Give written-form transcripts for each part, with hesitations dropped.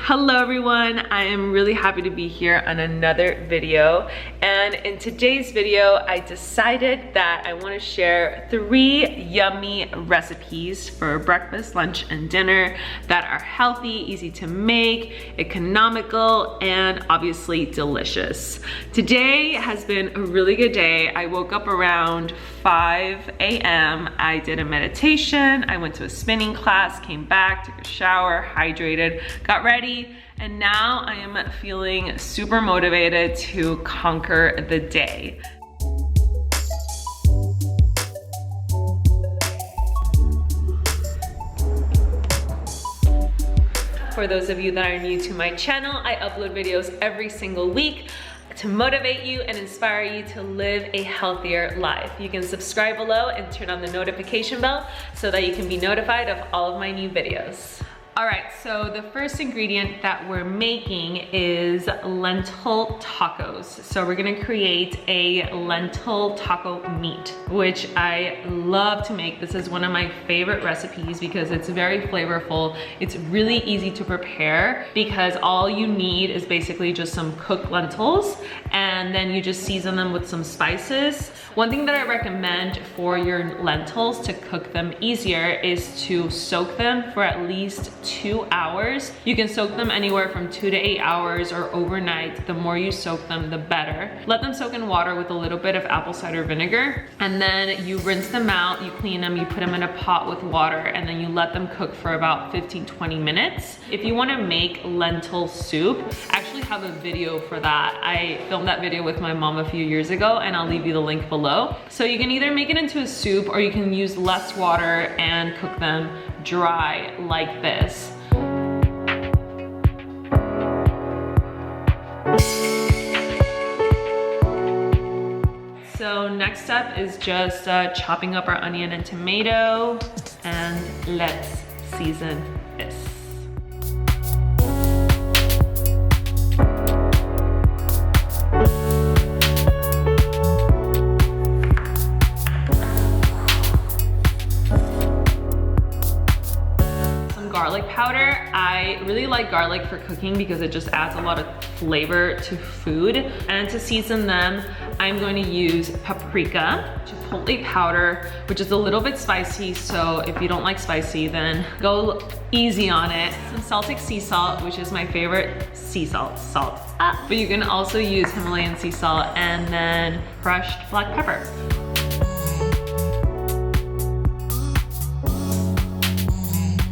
Hello everyone, I am really happy to be here on another video, and in today's video I decided that I want to share 3 yummy recipes for breakfast, lunch, and dinner that are healthy, easy to make, economical, and obviously delicious. Today has been a really good day. I woke up around 5 a.m. I did a meditation, I went to a spinning class, came back, took a shower, hydrated, got ready, and now I am feeling super motivated to conquer the day. For those of you that are new to my channel, I upload videos every single week to motivate you and inspire you to live a healthier life. You can subscribe below and turn on the notification bell so that you can be notified of all of my new videos. All right, so the first ingredient that we're making is lentil tacos. So we're gonna create a lentil taco meat, which I love to make. This is one of my favorite recipes because it's very flavorful. It's really easy to prepare because all you need is basically just some cooked lentils, and then you just season them with some spices. One thing that I recommend for your lentils to cook them easier is to soak them for at least 2 hours. You can soak them anywhere from 2 to 8 hours or overnight. The more you soak them, the better. Let them soak in water with a little bit of apple cider vinegar, and then you rinse them out, you clean them, you put them in a pot with water, and then you let them cook for about 15-20 minutes. If you want to make lentil soup, I actually have a video for that. I filmed that video with my mom a few years ago, and I'll leave you the link below. So you can either make it into a soup or you can use less water and cook them dry like this. So next step is just chopping up our onion and tomato, and let's season this. Garlic powder. I really like garlic for cooking because it just adds a lot of flavor to food. And to season them, I'm going to use paprika, chipotle powder, which is a little bit spicy, so if you don't like spicy, then go easy on it. Some salted sea salt, which is my favorite sea salt. But you can also use Himalayan sea salt, and then crushed black pepper.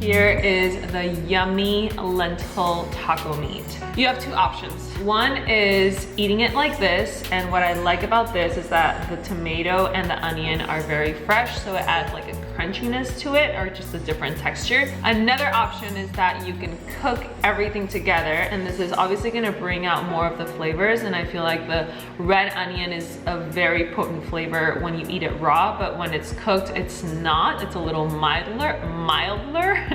Here is the yummy lentil taco meat. You have 2 options. One is eating it like this, and what I like about this is that the tomato and the onion are very fresh, so it adds like a crunchiness to it, or just a different texture. Another option is that you can cook everything together, and this is obviously gonna bring out more of the flavors, and I feel like the red onion is a very potent flavor when you eat it raw, but when it's cooked, it's not. It's a little milder.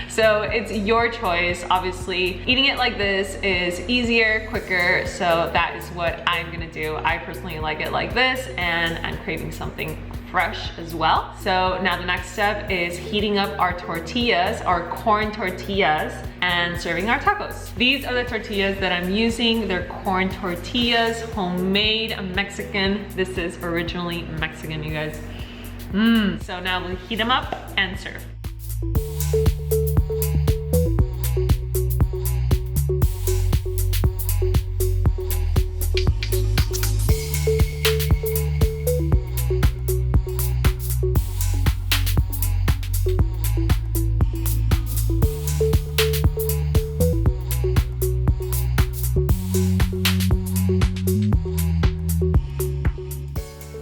So it's your choice. Obviously, eating it like this is easier, quicker, so that is what I'm gonna do. I personally like it like this, and I'm craving something fresh as well. So now the next step is heating up our tortillas, our corn tortillas, and serving our tacos. These are the tortillas that I'm using. They're corn tortillas, homemade, Mexican. This is originally Mexican, you guys. So now we'll heat them up and serve.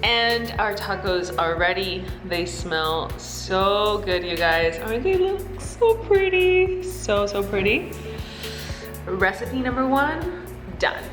And our tacos are ready. They smell so good, you guys. Aren't they look so pretty? So pretty. Recipe number 1, done.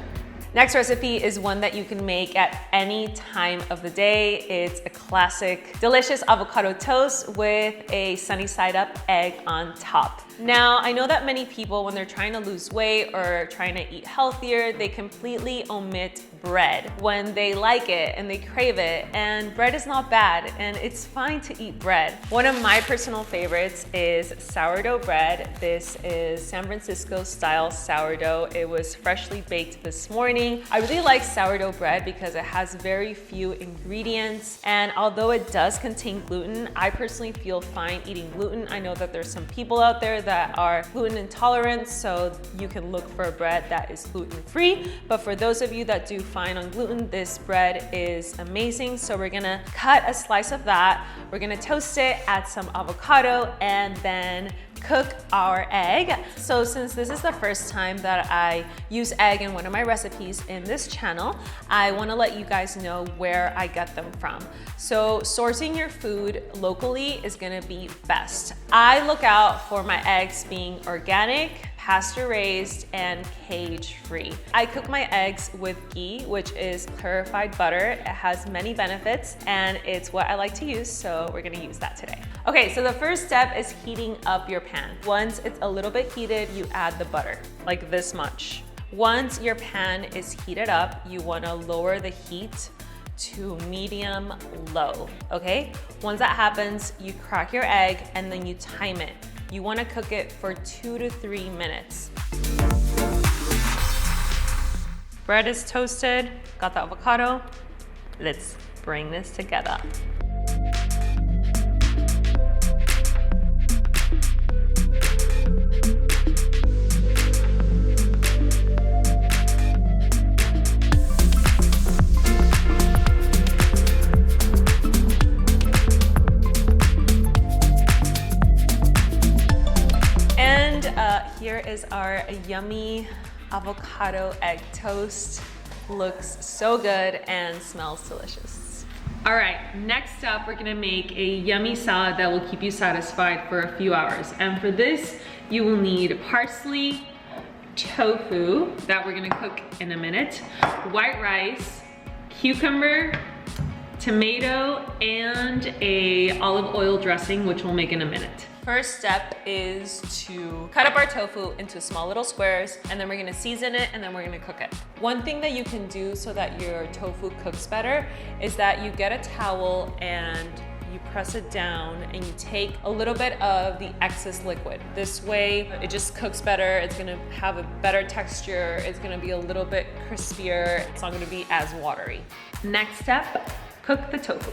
Next recipe is one that you can make at any time of the day. It's a classic, delicious avocado toast with a sunny side up egg on top. Now, I know that many people, when they're trying to lose weight or trying to eat healthier, they completely omit bread when they like it and they crave it. And bread is not bad, and it's fine to eat bread. One of my personal favorites is sourdough bread. This is San Francisco style sourdough. It was freshly baked this morning. I really like sourdough bread because it has very few ingredients, and although it does contain gluten, I personally feel fine eating gluten. I know that there's some people out there that are gluten intolerant, so you can look for a bread that is gluten-free. But for those of you that do fine on gluten, this bread is amazing. So we're gonna cut a slice of that. We're gonna toast it, add some avocado, and then cook our egg. So since this is the first time that I use egg in one of my recipes in this channel, I want to let you guys know where I get them from. So sourcing your food locally is going to be best. I look out for my eggs being organic, pasture raised, and cage free. I cook my eggs with ghee, which is clarified butter. It has many benefits and it's what I like to use, so we're gonna use that today. Okay, so the first step is heating up your pan. Once it's a little bit heated, you add the butter, like this much. Once your pan is heated up, you wanna lower the heat to medium low, okay? Once that happens, you crack your egg and then you time it. You wanna cook it for 2 to 3 minutes. Bread is toasted, got the avocado. Let's bring this together. Here is our yummy avocado egg toast. Looks so good and smells delicious. All right, next up, we're gonna make a yummy salad that will keep you satisfied for a few hours. And for this, you will need parsley, tofu, that we're gonna cook in a minute, white rice, cucumber, tomato, and a olive oil dressing, which we'll make in a minute. First step is to cut up our tofu into small little squares, and then we're gonna season it, and then we're gonna cook it. One thing that you can do so that your tofu cooks better is that you get a towel and you press it down and you take a little bit of the excess liquid. This way it just cooks better, it's gonna have a better texture, it's gonna be a little bit crispier, it's not gonna be as watery. Next step, cook the tofu.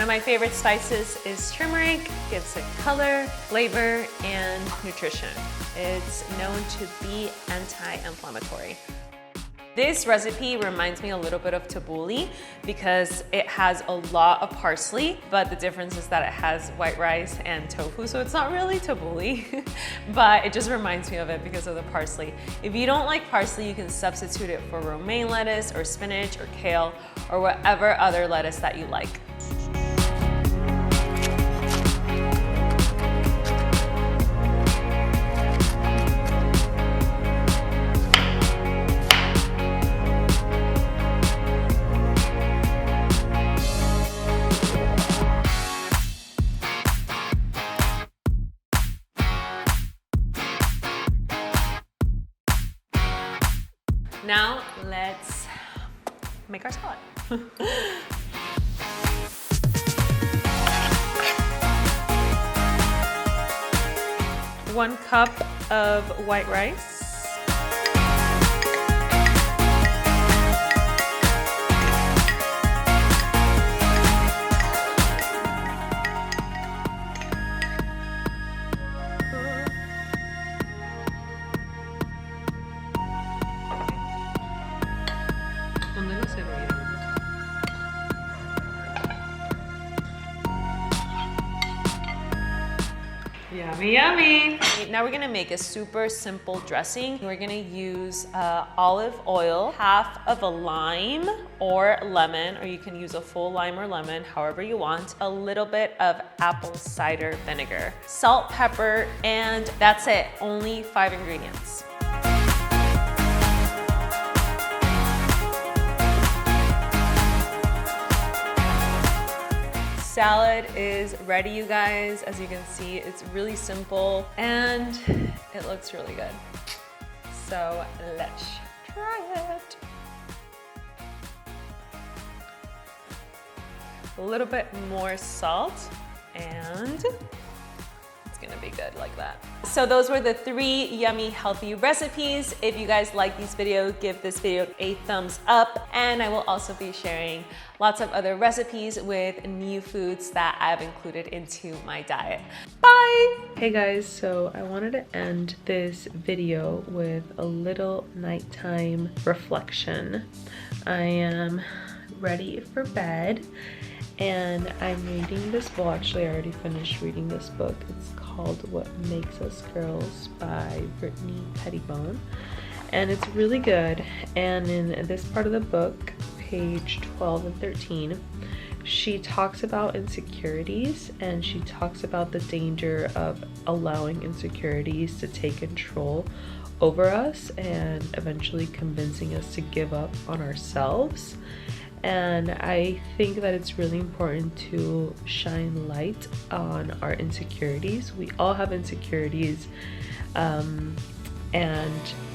My favorite spices is turmeric. Gives it color, flavor, and nutrition. It's known to be anti-inflammatory. This recipe reminds me a little bit of tabbouleh because it has a lot of parsley, but the difference is that it has white rice and tofu, so it's not really tabbouleh, but it just reminds me of it because of the parsley. If you don't like parsley, you can substitute it for romaine lettuce or spinach or kale or whatever other lettuce that you like. Now let's make our salad. 1 cup of white rice. Yeah, Yummy, yummy. Now we're gonna make a super simple dressing. We're gonna use olive oil, half of a lime or lemon, or you can use a full lime or lemon, however you want, a little bit of apple cider vinegar, salt, pepper, and that's it. Only 5 ingredients. Salad is ready, you guys. As you can see, it's really simple and it looks really good. So let's try it. A little bit more salt and it's gonna be good like that. So those were the 3 yummy, healthy recipes. If you guys like these videos, give this video a thumbs up. And I will also be sharing lots of other recipes with new foods that I've included into my diet. Bye! Hey guys, so I wanted to end this video with a little nighttime reflection. I am ready for bed. And I'm reading this book. Actually, I already finished reading this book. It's called What Makes Us Girls by Brittany Pettibone. And it's really good. And in this part of the book, page 12 and 13, she talks about insecurities, and she talks about the danger of allowing insecurities to take control over us and eventually convincing us to give up on ourselves. And I think that it's really important to shine light on our insecurities. We all have insecurities, and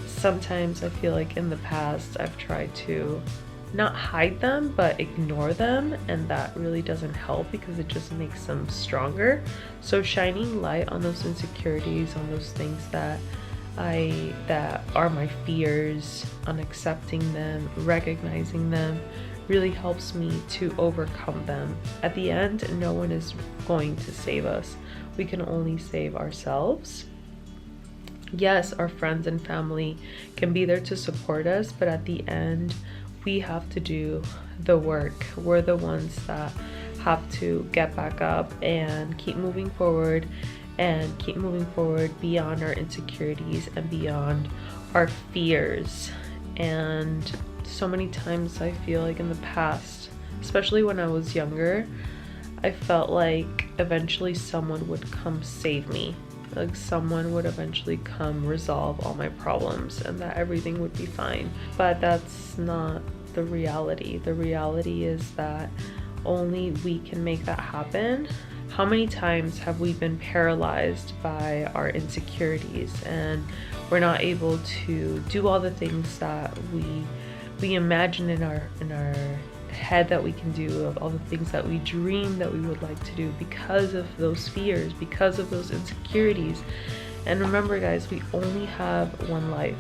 sometimes I feel like in the past I've tried to not hide them but ignore them, and that really doesn't help because it just makes them stronger. So shining light on those insecurities, on those things that are my fears, on accepting them, recognizing them, really helps me to overcome them. At the end, no one is going to save us. We can only save ourselves. Yes, our friends and family can be there to support us, but at the end, we have to do the work. We're the ones that have to get back up and keep moving forward, and keep moving forward beyond our insecurities and beyond our fears. And so many times I feel like in the past, especially when I was younger, I felt like eventually someone would come save me. Like someone would eventually come resolve all my problems and that everything would be fine. But that's not the reality. The reality is that only we can make that happen. How many times have we been paralyzed by our insecurities and we're not able to do all the things that we imagine in our head that we can do, of all the things that we dream that we would like to do because of those fears, because of those insecurities. And remember guys, we only have one life.